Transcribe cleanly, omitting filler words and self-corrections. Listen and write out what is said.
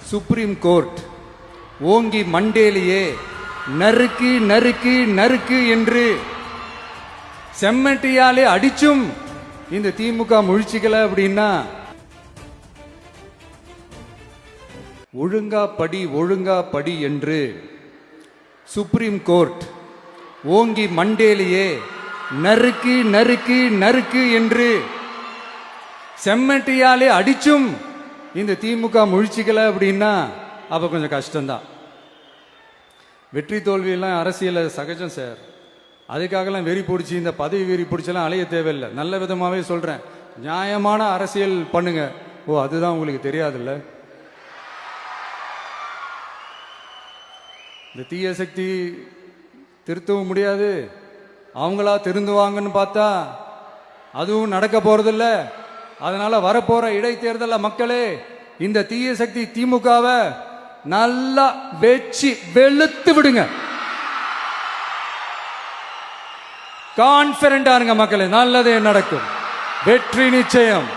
Supreme court ஓங்கி மண்டேலியே நறுக்கு நறுக்கு நறுக்கு என்று செம்மட்டியாலே அடிச்சும் இந்த திமுக முழிச்சுக்கல அப்படின்னா ஒழுங்கா படி என்று சுப்ரீம் கோர்ட் ஓங்கி மண்டேலியே நறுக்கு நறுக்கு நறுக்கு என்று செம்மட்டியாலே அடிச்சும் இந்த திமுக முழிச்சுக்கல அப்படின்னா அப்ப கொஞ்சம் கஷ்டம்தான். வெற்றி தோல்வியெல்லாம் அரசியல சகஜம் சார். அதுக்காகலாம் வெறி பிடிச்சி இந்த பதவி வெறி பிடிச்செல்லாம் அலைய தேவையில்லை. நல்ல விதமாவே சொல்றேன், நியாயமான அரசியல் பண்ணுங்க. ஓ, அதுதான் உங்களுக்கு தெரியாதுல்ல. இந்த தீய சக்தி திருத்தவும் முடியாது, அவங்களா திருந்துவாங்கன்னு பார்த்தா அதுவும் நடக்க போறதில்ல. அதனால வரப்போற இடைத்தேர்தல மக்களே, இந்த தீய சக்தி திமுகவை நல்லா வெச்சு வெளுத்து விடுங்க. கான்பிடண்டா இருங்க மக்களே, நல்லதே நடக்கும். வெற்றி நிச்சயம்.